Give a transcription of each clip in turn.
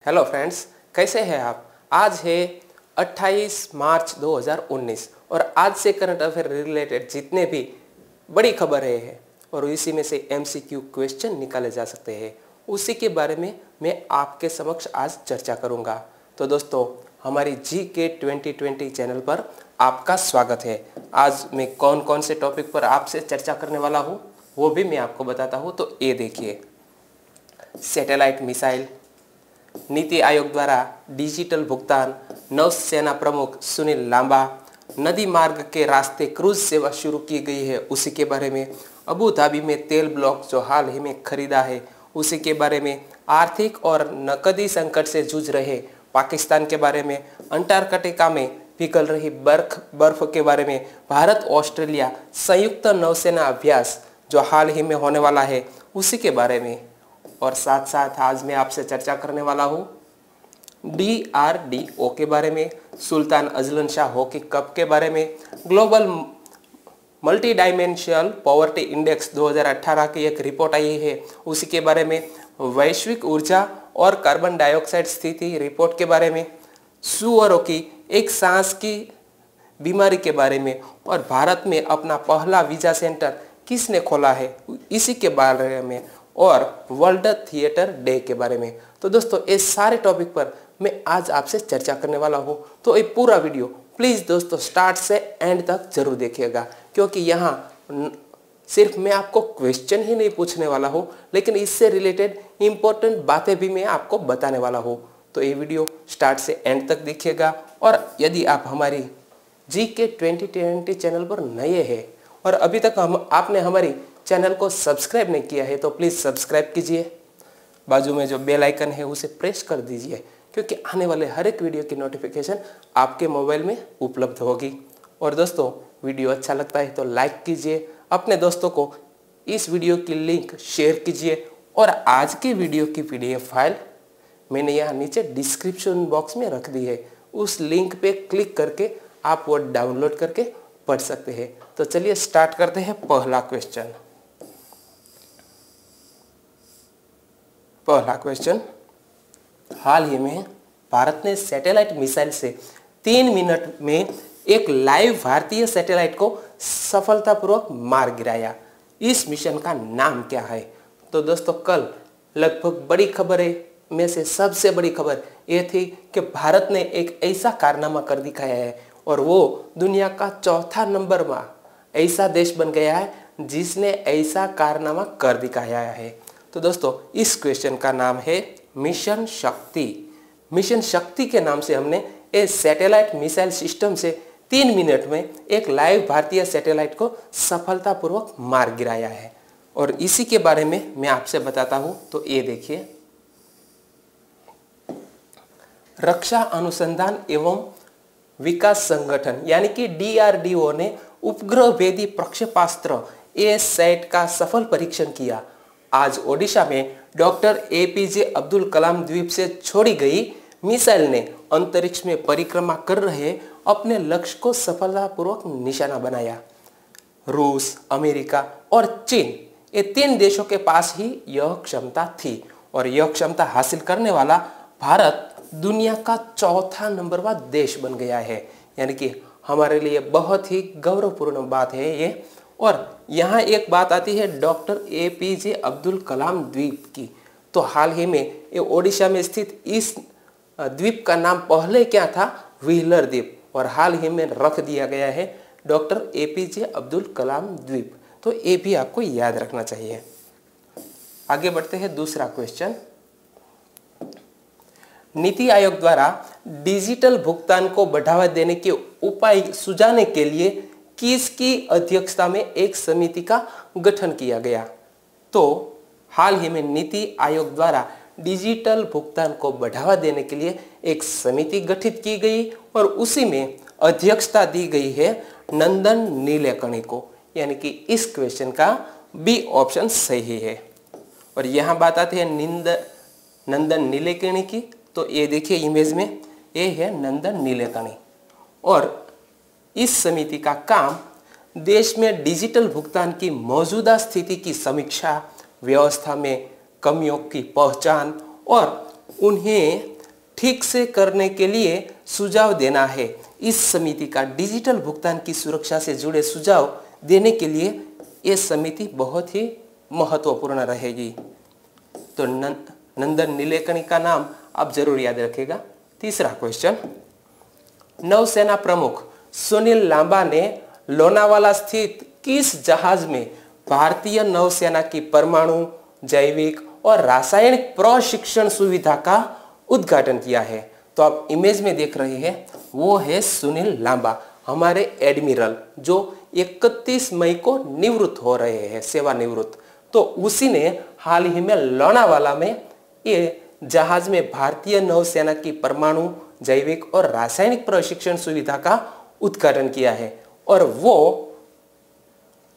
Hello friends, कैसे हैं आप। आज है 28 मार्च 2019 और आज से करंट अफेयर रिलेटेड जितने भी बड़ी खबरें हैं और इसी में से एमसीक्यू क्वेश्चन निकाले जा सकते हैं, उसी के बारे में मैं आपके समक्ष आज चर्चा करूंगा। तो दोस्तों, हमारी GK 2020 चैनल पर आपका स्वागत है। आज मैं कौन कौन से टॉपिक पर आपसे चर्चा करने वाला हूँ वो भी मैं आपको बताता हूँ। तो ये देखिए, सैटेलाइट मिसाइल, नीति आयोग द्वारा डिजिटल भुगतान, नौसेना प्रमुख सुनील लांबा, नदी मार्ग के रास्ते क्रूज सेवा शुरू की गई है उसी के बारे में, अबू धाबी में तेल ब्लॉक जो हाल ही में खरीदा है उसी के बारे में, आर्थिक और नकदी संकट से जूझ रहे पाकिस्तान के बारे में, अंटार्कटिका में पिघल रही बर्फ के बारे में, भारत ऑस्ट्रेलिया संयुक्त नौसेना अभ्यास जो हाल ही में होने वाला है उसी के बारे में, और साथ साथ आज मैं आपसे चर्चा करने वाला हूँ DRDO के बारे में, Sultan Azlan Shah hockey cup के बारे में, global multi dimensional poverty index 2018 की एक रिपोर्ट आई है उसी के बारे में, वैश्विक ऊर्जा और कार्बन डाइऑक्साइड स्थिति रिपोर्ट के बारे में, सुअरों की एक सांस की बीमारी के बारे में, और भारत में अपना पहला वीजा सेंटर किसने खोला है इसी के बारे में, और वर्ल्ड थिएटर डे के बारे में। तो दोस्तों, इस सारे टॉपिक पर मैं आज आपसे चर्चा करने वाला हूँ। तो ये पूरा वीडियो प्लीज़ दोस्तों स्टार्ट से एंड तक जरूर देखिएगा, क्योंकि यहाँ सिर्फ मैं आपको क्वेश्चन ही नहीं पूछने वाला हूँ, लेकिन इससे रिलेटेड इंपॉर्टेंट बातें भी मैं आपको बताने वाला हूँ। तो ये वीडियो स्टार्ट से एंड तक देखिएगा। और यदि आप हमारी GK 2020 चैनल पर नए हैं और अभी तक आपने हमारी चैनल को सब्सक्राइब नहीं किया है तो प्लीज़ सब्सक्राइब कीजिए। बाजू में जो बेल आइकन है उसे प्रेस कर दीजिए, क्योंकि आने वाले हर एक वीडियो की नोटिफिकेशन आपके मोबाइल में उपलब्ध होगी। और दोस्तों, वीडियो अच्छा लगता है तो लाइक कीजिए, अपने दोस्तों को इस वीडियो की लिंक शेयर कीजिए, और आज के वीडियो की PDF फाइल मैंने यहाँ नीचे डिस्क्रिप्शन बॉक्स में रख दी है। उस लिंक पे क्लिक करके आप वो डाउनलोड करके पढ़ सकते हैं। तो चलिए स्टार्ट करते हैं। पहला क्वेश्चन, हाल ही में भारत ने सैटेलाइट मिसाइल से 3 मिनट में एक लाइव भारतीय सैटेलाइट को सफलतापूर्वक मार गिराया। इस मिशन का नाम क्या है? तो दोस्तों, कल लगभग बड़ी खबरें में से सबसे बड़ी खबर यह थी कि भारत ने एक ऐसा कारनामा कर दिखाया है और वो दुनिया का चौथा नंबर में ऐसा देश बन गया है जिसने ऐसा कारनामा कर दिखाया है। तो दोस्तों, इस क्वेश्चन का नाम है मिशन शक्ति। मिशन शक्ति के नाम से हमने इस सैटेलाइट मिसाइल सिस्टम से 3 मिनट में एक लाइव भारतीय सैटेलाइट को सफलतापूर्वक मार गिराया है, और इसी के बारे में मैं आपसे बताता हूं। तो ये देखिए, रक्षा अनुसंधान एवं विकास संगठन यानी कि DRDO ने उपग्रह भेदी प्रक्षेपास्त्र A-सैट का सफल परीक्षण किया। आज ओडिशा में डॉक्टर APJ अब्दुल कलाम द्वीप से छोड़ी गई मिसाइल ने अंतरिक्ष में परिक्रमा कर रहे अपने लक्ष्य को सफलतापूर्वक निशाना बनाया। रूस, अमेरिका और चीन, ये 3 देशों के पास ही यह क्षमता थी, और यह क्षमता हासिल करने वाला भारत दुनिया का चौथा नंबर देश बन गया है। यानी कि हमारे लिए बहुत ही गौरवपूर्ण बात है ये। और यहाँ एक बात आती है डॉक्टर APJ अब्दुल कलाम द्वीप की। तो हाल ही में ये ओडिशा में स्थित इस द्वीप का नाम पहले क्या था? व्हीलर द्वीप, और हाल ही में रख दिया गया है डॉक्टर APJ अब्दुल कलाम द्वीप। तो ये भी आपको याद रखना चाहिए। आगे बढ़ते हैं। दूसरा क्वेश्चन, नीति आयोग द्वारा डिजिटल भुगतान को बढ़ावा देने के उपाय सुझाने के लिए किसकी अध्यक्षता में एक समिति का गठन किया गया? तो हाल ही में नीति आयोग द्वारा डिजिटल भुगतान को बढ़ावा देने के लिए एक समिति गठित की गई, और उसी में अध्यक्षता दी गई है नंदन नीलेकणी को। यानी कि इस क्वेश्चन का B ऑप्शन सही है। और यहाँ बात आती है नंदन नीलेकणी की। तो ये देखिए इमेज में, ये है नंदन नीलेकणी, और इस समिति का काम देश में डिजिटल भुगतान की मौजूदा स्थिति की समीक्षा, व्यवस्था में कमियों की पहचान और उन्हें ठीक से करने के लिए सुझाव देना है। इस समिति का डिजिटल भुगतान की सुरक्षा से जुड़े सुझाव देने के लिए ये समिति बहुत ही महत्वपूर्ण रहेगी। तो नंदन नीलेकणी का नाम आप जरूर याद रखेगा। तीसरा क्वेश्चन, नौसेना प्रमुख सुनील लांबा ने लोनावाला स्थित किस जहाज में भारतीय नौसेना की परमाणु, जैविक और रासायनिक प्रशिक्षण सुविधा का उद्घाटन किया है? तो आप इमेज में देख रहे हैं, वो है सुनील लांबा, हमारे एडमिरल, जो 31 मई को निवृत्त हो रहे हैं, सेवानिवृत्त। तो उसी ने हाल ही में लोनावाला में ये जहाज में भारतीय नौसेना की परमाणु, जैविक और रासायनिक प्रशिक्षण सुविधा का उद्घाटन किया है। और वो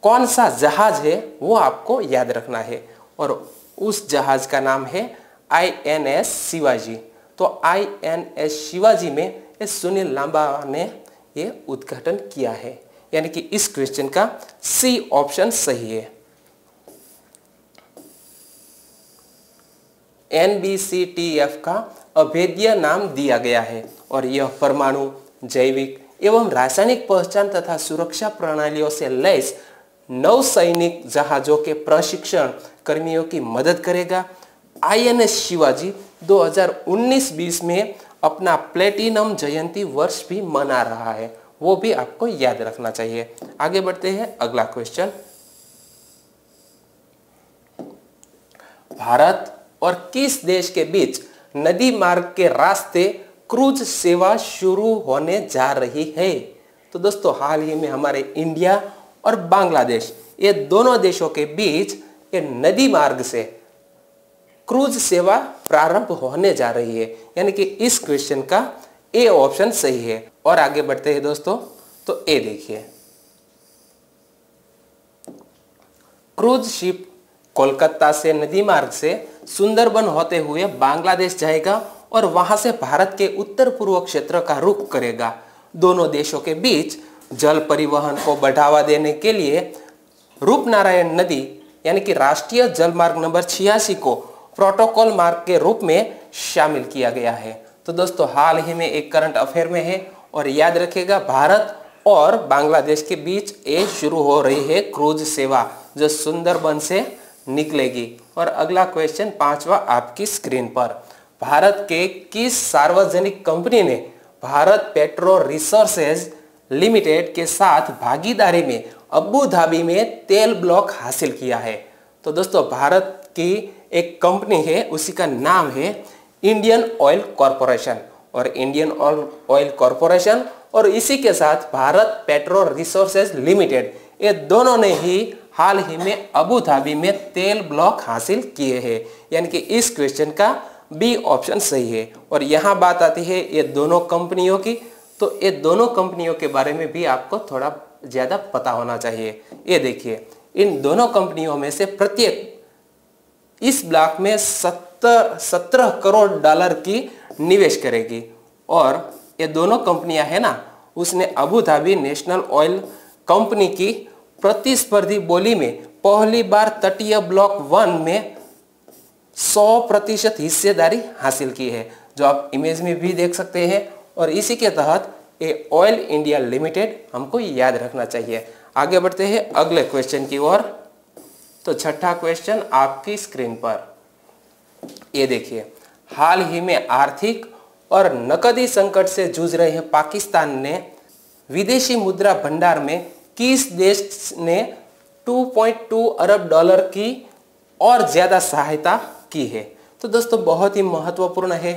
कौन सा जहाज है वो आपको याद रखना है, और उस जहाज का नाम है INS शिवाजी। तो INS शिवाजी में सुनील लांबा ने ये उद्घाटन किया है, यानी कि इस क्वेश्चन का सी ऑप्शन सही है। NBCTF का अभेद्य नाम दिया गया है और यह परमाणु, जैविक एवं रासायनिक पहचान तथा सुरक्षा प्रणालियों से लैस नौसैनिक जहाजों के प्रशिक्षण कर्मियों की मदद करेगा। INS शिवाजी 2019-20 में अपना प्लेटिनम जयंती वर्ष भी मना रहा है, वो भी आपको याद रखना चाहिए। आगे बढ़ते हैं, अगला क्वेश्चन, भारत और किस देश के बीच नदी मार्ग के रास्ते क्रूज सेवा शुरू होने जा रही है? तो दोस्तों हाल ही में हमारे इंडिया और बांग्लादेश, ये दोनों देशों के बीच ये नदी मार्ग से क्रूज सेवा प्रारंभ होने जा रही है, यानी कि इस क्वेश्चन का ए ऑप्शन सही है। और आगे बढ़ते हैं दोस्तों, तो ए देखिए, क्रूज शिप कोलकाता से नदी मार्ग से सुंदरबन होते हुए बांग्लादेश जाएगा और वहां से भारत के उत्तर पूर्व क्षेत्र का रुख करेगा। दोनों देशों के बीच जल परिवहन को बढ़ावा देने के लिए रूपनारायण नदी यानी कि राष्ट्रीय जल मार्ग नंबर 86 को प्रोटोकॉल मार्ग के रूप में शामिल किया गया है। तो दोस्तों हाल ही में एक करंट अफेयर में है, और याद रखिएगा भारत और बांग्लादेश के बीच ये शुरू हो रही है क्रूज सेवा, जो सुंदरबन से निकलेगी। और अगला क्वेश्चन, पांचवा आपकी स्क्रीन पर, भारत के किस सार्वजनिक कंपनी ने भारत पेट्रो रिसोर्सेज लिमिटेड के साथ भागीदारी में अबू धाबी में तेल ब्लॉक हासिल किया है? तो दोस्तों भारत की एक कंपनी है, उसी का नाम है इंडियन ऑयल कॉरपोरेशन, और इंडियन ऑयल कॉरपोरेशन और इसी के साथ भारत पेट्रो रिसोर्सेज लिमिटेड, ये दोनों ने ही हाल ही में अबू धाबी में तेल ब्लॉक हासिल किए हैं, यानी कि इस क्वेश्चन का बी ऑप्शन सही है। और यहाँ बात आती है ये दोनों कंपनियों की, तो ये दोनों कंपनियों के बारे में भी आपको थोड़ा ज्यादा पता होना चाहिए। ये देखिए, इन दोनों कंपनियों में से प्रत्येक इस ब्लॉक में 17 करोड़ डॉलर की निवेश करेगी, और ये दोनों कंपनियां है ना, उसने Abu Dhabi national oil company की प्रतिस्पर्धी बोली में पहली बार तटीय ब्लॉक 1 में 100% हिस्सेदारी हासिल की है, जो आप इमेज में भी देख सकते हैं। और इसी के तहत ये ऑयल इंडिया लिमिटेड हमको याद रखना चाहिए। आगे बढ़ते हैं अगले क्वेश्चन की ओर। तो छठा क्वेश्चन आपकी स्क्रीन पर, ये देखिए, हाल ही में आर्थिक और नकदी संकट से जूझ रहे हैं पाकिस्तान ने विदेशी मुद्रा भंडार में किस देश ने 2.2 अरब डॉलर की और ज्यादा सहायता की है? तो दोस्तों बहुत ही महत्वपूर्ण है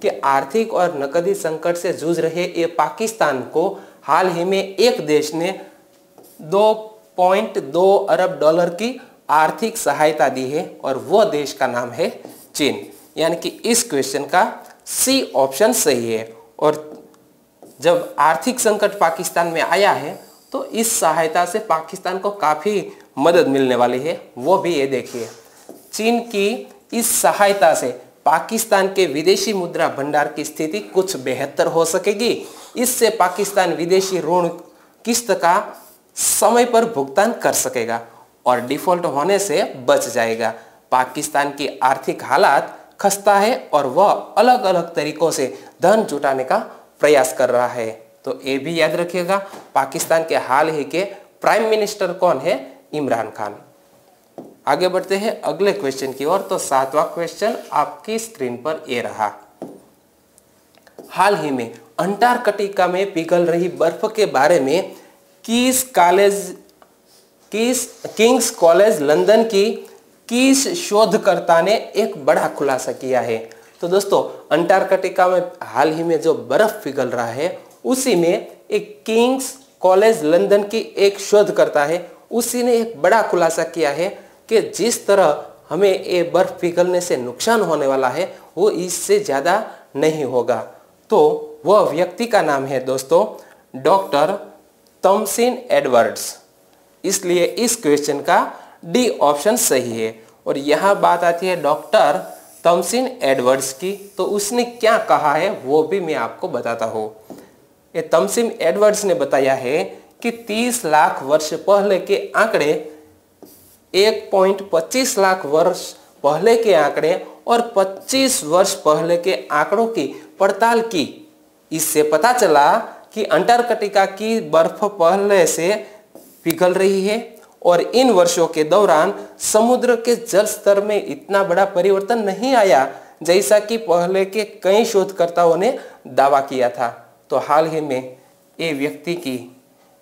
कि आर्थिक और नकदी संकट से जूझ रहे ये पाकिस्तान को हाल ही में एक देश ने 2.2 अरब डॉलर की आर्थिक सहायता दी है, और वो देश का नाम है चीन, यानी कि इस क्वेश्चन का सी ऑप्शन सही है। और जब आर्थिक संकट पाकिस्तान में आया है तो इस सहायता से पाकिस्तान को काफी मदद मिलने वाली है, वो भी ये देखिए, चीन की इस सहायता से पाकिस्तान के विदेशी मुद्रा भंडार की स्थिति कुछ बेहतर हो सकेगी। इससे पाकिस्तान विदेशी ऋण किस्त का समय पर भुगतान कर सकेगा और डिफॉल्ट होने से बच जाएगा। पाकिस्तान की आर्थिक हालात खस्ता है और वह अलग अलग तरीकों से धन जुटाने का प्रयास कर रहा है। तो ये भी याद रखिएगा। पाकिस्तान के हाल ही के प्राइम मिनिस्टर कौन है? इमरान खान। आगे बढ़ते हैं अगले क्वेश्चन की ओर। तो 7वां क्वेश्चन आपकी स्क्रीन पर ये रहा। हाल ही में अंटार्कटिका में पिघल रही बर्फ के बारे में किंग्स कॉलेज लंदन की किस शोधकर्ता ने एक बड़ा खुलासा किया है? तो दोस्तों, अंटार्कटिका में हाल ही में जो बर्फ पिघल रहा है उसी में एक किंग्स कॉलेज लंदन की एक शोधकर्ता है, उसी ने एक बड़ा खुलासा किया है कि जिस तरह हमें ये बर्फ पिघलने से नुकसान होने वाला है वो इससे ज़्यादा नहीं होगा। तो वह व्यक्ति का नाम है दोस्तों डॉक्टर थॉमसन एडवर्ड्स। इसलिए इस क्वेश्चन का डी ऑप्शन सही है। और यहाँ बात आती है डॉक्टर थॉमसन एडवर्ड्स की, तो उसने क्या कहा है वो भी मैं आपको बताता हूँ। ये थॉमसन एडवर्ड्स ने बताया है कि 30 लाख वर्ष पहले के आंकड़े 1.25 लाख वर्ष पहले के आंकड़े और 25 वर्ष पहले के आंकड़ों की पड़ताल की। इससे पता चला कि अंटार्कटिका की बर्फ पहले से पिघल रही है और इन वर्षों के दौरान समुद्र के जल स्तर में इतना बड़ा परिवर्तन नहीं आया जैसा कि पहले के कई शोधकर्ताओं ने दावा किया था। तो हाल ही में ये व्यक्ति की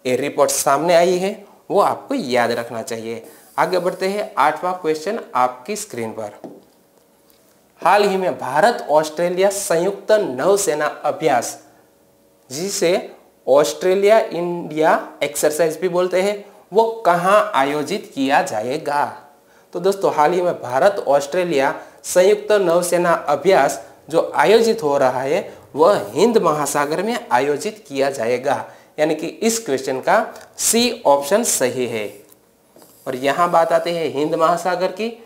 ये रिपोर्ट सामने आई है, वो आपको याद रखना चाहिए। आगे बढ़ते हैं 8वां क्वेश्चन आपकी स्क्रीन पर। हाल ही में भारत ऑस्ट्रेलिया संयुक्त नौसेना अभ्यास, जिसे ऑस्ट्रेलिया इंडिया एक्सरसाइज भी बोलते हैं, वो कहां आयोजित किया जाएगा? तो दोस्तों, हाल ही में भारत ऑस्ट्रेलिया संयुक्त नौसेना अभ्यास जो आयोजित हो रहा है वह हिंद महासागर में आयोजित किया जाएगा। यानी कि इस क्वेश्चन का सी ऑप्शन सही है। और यहाँ बात आती है हिंद महासागर की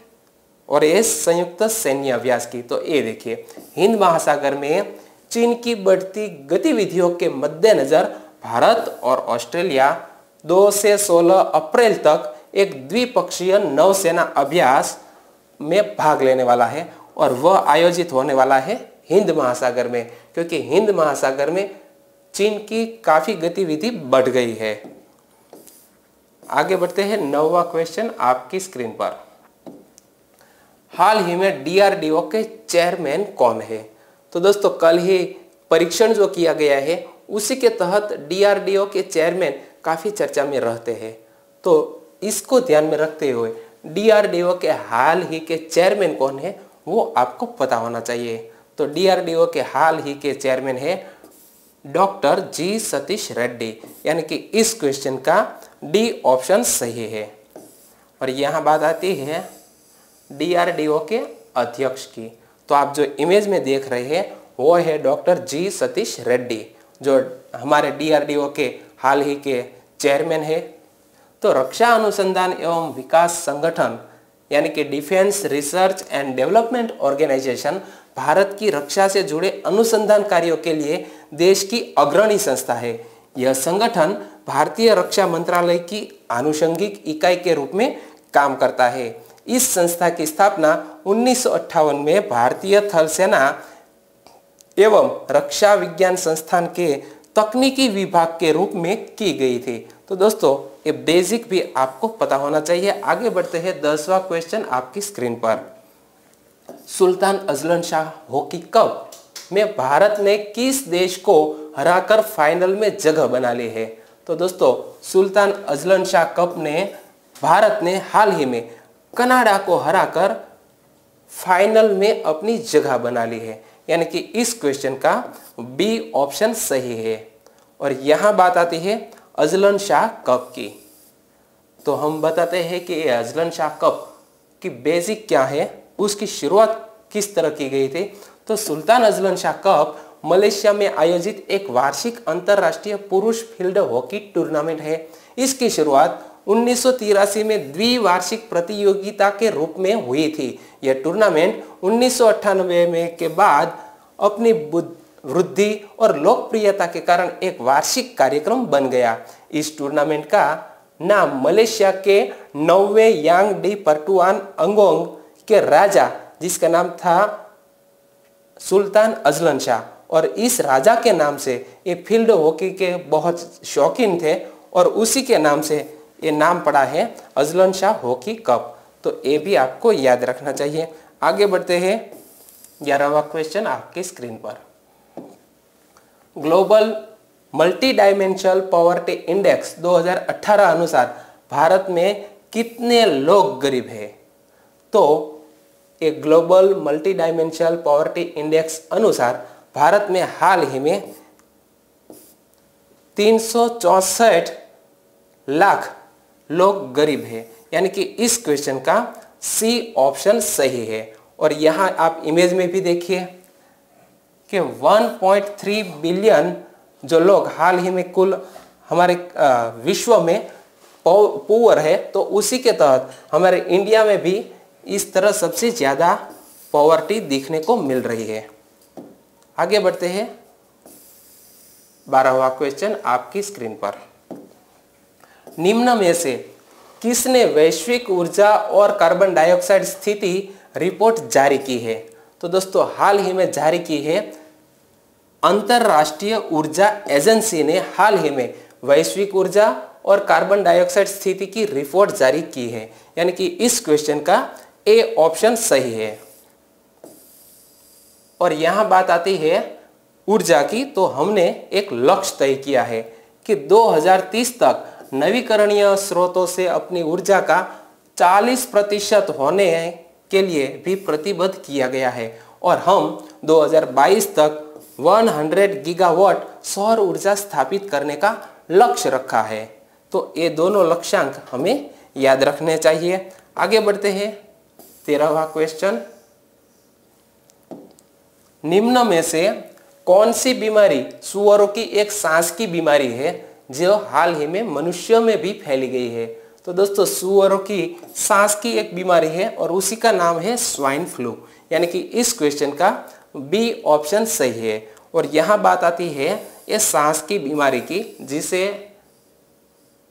और ये संयुक्त सैन्य अभ्यास की। तो ये देखिए, हिंद महासागर में चीन की बढ़ती गतिविधियों के मद्देनजर भारत और ऑस्ट्रेलिया 2 से 16 अप्रैल तक एक द्विपक्षीय नौसेना अभ्यास में भाग लेने वाला है और वह आयोजित होने वाला है हिंद महासागर में, क्योंकि हिंद महासागर में चीन की काफी गतिविधि बढ़ गई है। आगे बढ़ते हैं 9वां क्वेश्चन आपकी स्क्रीन पर। हाल ही में डीआरडीओ के चेयरमैन कौन है? तो दोस्तों, कल ही परीक्षण जो किया गया है उसी के तहत डीआरडीओ के चेयरमैन काफी चर्चा में रहते हैं। तो इसको ध्यान में रखते हुए डीआरडीओ के हाल ही के चेयरमैन कौन है वो आपको पता होना चाहिए। तो डीआरडीओ के हाल ही के चेयरमैन है डॉक्टर जी सतीश रेड्डी। यानी कि इस क्वेश्चन का डी ऑप्शन सही है। और यहाँ बात आती है डीआरडीओ के अध्यक्ष की। तो आप जो इमेज में देख रहे हैं वो है डॉक्टर जी सतीश रेड्डी, जो हमारे डीआरडीओ के हाल ही के चेयरमैन है। तो रक्षा अनुसंधान एवं विकास संगठन यानी कि defence research and development organisation Bharat की रक्षा से जुड़े अनुसंधान कार्यों के लिए देश की अग्रणी संस्था है। यह संगठन भारतीय रक्षा मंत्रालय की आनुषंगिक इकाई के रूप में काम करता है। इस संस्था की स्थापना 1958 में भारतीय थल सेना एवं रक्षा विज्ञान संस्थान के तकनीकी विभाग के रूप में की गई थी। तो दोस्तों, ये बेसिक भी आपको पता होना चाहिए। आगे बढ़ते हैं 10वां क्वेश्चन आपकी स्क्रीन पर। Sultan Azlan Shah hockey cup में भारत ने किस देश को हराकर फाइनल में जगह बना ली है? तो दोस्तों, सुल्तान अजलन शाह कप ने भारत ने हाल ही में कनाडा को हराकर फाइनल में अपनी जगह बना ली है। यानी कि इस क्वेश्चन का बी ऑप्शन सही है। और यहाँ बात आती है अजलन शाह कप की। तो हम बताते हैं कि ये अजलन शाह कप की बेसिक क्या है, उसकी शुरुआत किस तरह की गई थी। तो Sultan Azlan Shah cup Malaysia में आयोजित एक वार्षिक अंतरराष्ट्रीय पुरुष फील्ड हॉकी टूर्नामेंट है। इसकी शुरुआत 1983 में द्विवार्षिक प्रतियोगिता के रूप में हुई थी। यह टूर्नामेंट 1998 में के बाद अपनी वृद्धि और लोकप्रियता के कारण एक वार्षिक कार्यक्रम बन गया। इस टूर्नामेंट का नाम मलेशिया के 9वें यांग डी परटुआन अंगोंग के राजा, जिसका नाम था सुल्तान अजलन शाह, और इस राजा के नाम से ये फील्ड हॉकी के बहुत शौकीन थे और उसी के नाम से ये नाम पड़ा है अजलन शाह हॉकी कप। तो ये भी आपको याद रखना चाहिए। आगे बढ़ते हैं 11वां क्वेश्चन आपकी स्क्रीन पर। Global multi dimensional poverty index 2018 अनुसार भारत में कितने लोग गरीब हैं? तो एक global multi dimensional poverty index अनुसार भारत में हाल ही में 364 लाख लोग गरीब हैं, यानी कि इस क्वेश्चन का सी ऑप्शन सही है। और यहाँ आप इमेज में भी देखिए कि 1.3 बिलियन जो लोग हाल ही में कुल हमारे विश्व में पुअर है, तो उसी के तहत हमारे इंडिया में भी इस तरह सबसे ज़्यादा पॉवर्टी दिखने को मिल रही है। आगे बढ़ते हैं 12वां क्वेश्चन आपकी स्क्रीन पर। निम्न में से किसने वैश्विक ऊर्जा और कार्बन डाइऑक्साइड स्थिति रिपोर्ट जारी की है? तो दोस्तों हाल ही में जारी की है अंतरराष्ट्रीय ऊर्जा एजेंसी ने हाल ही में वैश्विक ऊर्जा और कार्बन डाइऑक्साइड स्थिति की रिपोर्ट जारी की है, यानी कि इस क्वेश्चन का ए ऑप्शन सही है। और यहां बात आती है ऊर्जा की, तो हमने एक लक्ष्य तय किया है कि 2030 तक नवीकरणीय स्रोतों से अपनी ऊर्जा का 40% होने के लिए भी प्रतिबद्ध किया गया है और हम 2022 तक 100 गीगावाट सौर ऊर्जा स्थापित करने का लक्ष्य रखा है। तो ये दोनों लक्ष्यांक हमें याद रखने चाहिए। आगे बढ़ते हैं 13वां क्वेश्चन। निम्न में से कौन सी बीमारी सूअरों की एक सांस की बीमारी है जो हाल ही में मनुष्यों में भी फैली गई है? तो दोस्तों सुअरों की सांस की एक बीमारी है और उसी का नाम है स्वाइन फ्लू, यानी कि इस क्वेश्चन का बी ऑप्शन सही है। और यहाँ बात आती है ये सांस की बीमारी की, जिसे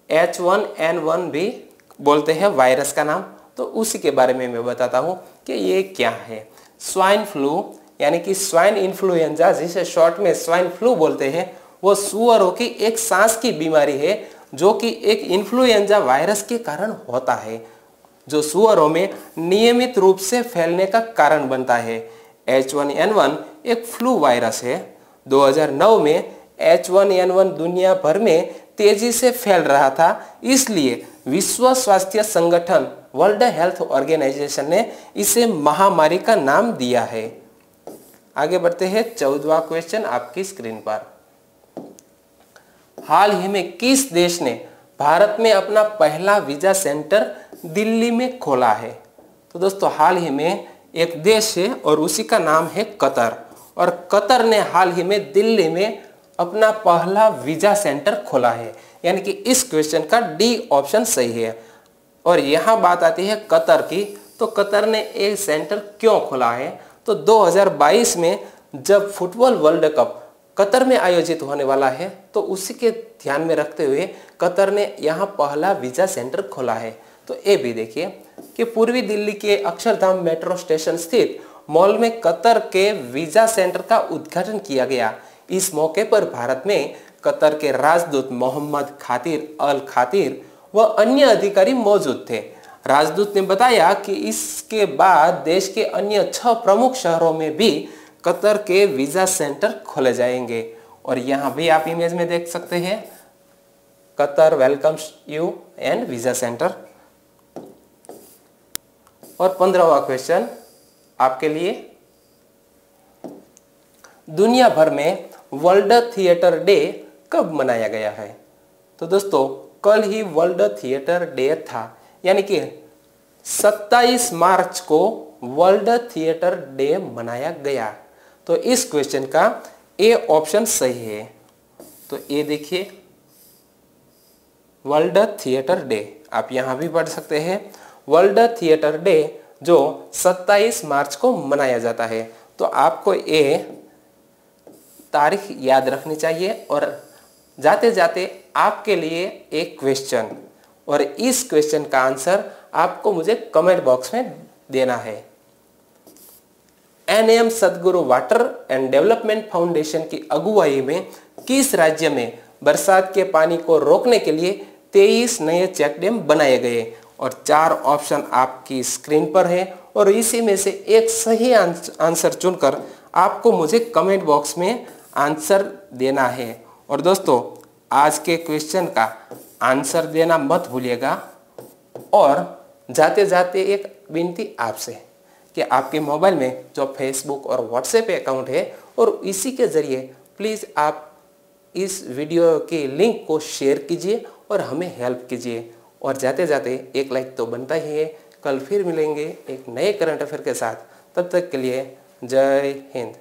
H1N1 भी बोलते हैं वायरस का नाम। तो उसी के बारे में मैं बताता हूँ कि ये क्या है। स्वाइन फ्लू यानी कि स्वाइन इन्फ्लुएंजा, जिसे शॉर्ट में स्वाइन फ्लू बोलते हैं, वो सुअरों की एक सांस की बीमारी है जो कि एक इन्फ्लुएंजा वायरस के कारण होता है, जो सुअरों में नियमित रूप से फैलने का कारण बनता है। H1N1 एक फ्लू वायरस है। 2009 में H1N1 दुनिया भर में तेजी से फैल रहा था, इसलिए विश्व स्वास्थ्य संगठन वर्ल्ड हेल्थ ऑर्गेनाइजेशन ने इसे महामारी का नाम दिया है। आगे बढ़ते हैं 14वां क्वेश्चन आपकी स्क्रीन पर। हाल ही में किस देश ने भारत में अपना पहला वीजा सेंटर दिल्ली में खोला है? तो दोस्तों हाल ही में एक देश है और उसी का नाम है कतर, और कतर ने हाल ही में दिल्ली में अपना पहला वीजा सेंटर खोला है, यानी कि इस क्वेश्चन का डी ऑप्शन सही है। और यहाँ बात आती है कतर की, तो कतर ने एक सेंटर क्यों खोला है? तो 2022 में जब फुटबॉल वर्ल्ड कप कतर में आयोजित होने वाला है, तो उसी के ध्यान में रखते हुए कतर ने यहाँ पहला वीजा सेंटर खोला है। तो ये भी देखिए कि पूर्वी दिल्ली के अक्षरधाम मेट्रो स्टेशन स्थित मॉल में कतर के वीजा सेंटर का उद्घाटन किया गया। इस मौके पर भारत में कतर के राजदूत मोहम्मद खातिर अल खातिर व अन्य अधिकारी मौजूद थे। राजदूत ने बताया कि इसके बाद देश के अन्य 6 प्रमुख शहरों में भी कतर के वीजा सेंटर खोले जाएंगे। और यहाँ भी आप इमेज में देख सकते हैं Qatar welcomes you and visa centre. और 15वां क्वेश्चन आपके लिए, दुनिया भर में वर्ल्ड थिएटर डे कब मनाया गया है? तो दोस्तों कल ही वर्ल्ड थिएटर डे था, यानी कि 27 मार्च को वर्ल्ड थिएटर डे मनाया गया। तो इस क्वेश्चन का ए ऑप्शन सही है। तो ये देखिए वर्ल्ड थिएटर डे, आप यहां भी पढ़ सकते हैं वर्ल्ड थिएटर डे जो 27 मार्च को मनाया जाता है। तो आपको ये तारीख याद रखनी चाहिए। और जाते जाते आपके लिए एक क्वेश्चन, और इस क्वेश्चन का आंसर आपको मुझे कमेंट बॉक्स में देना है। NAM सदगुरु वाटर एंड डेवलपमेंट फाउंडेशन की अगुवाई में किस राज्य में बरसात के पानी को रोकने के लिए 23 नए चेक डैम बनाए गए? और 4 ऑप्शन आपकी स्क्रीन पर है और इसी में से एक सही आंसर चुनकर आपको मुझे कमेंट बॉक्स में आंसर देना है। और दोस्तों, आज के क्वेश्चन का आंसर देना मत भूलिएगा। और जाते जाते एक विनती आपसे कि आपके मोबाइल में जो फेसबुक और व्हाट्सएप अकाउंट है और इसी के ज़रिए प्लीज़ आप इस वीडियो के लिंक को शेयर कीजिए और हमें हेल्प कीजिए। और जाते जाते एक लाइक तो बनता ही है। कल फिर मिलेंगे एक नए करंट अफेयर के साथ। तब तक के लिए जय हिंद।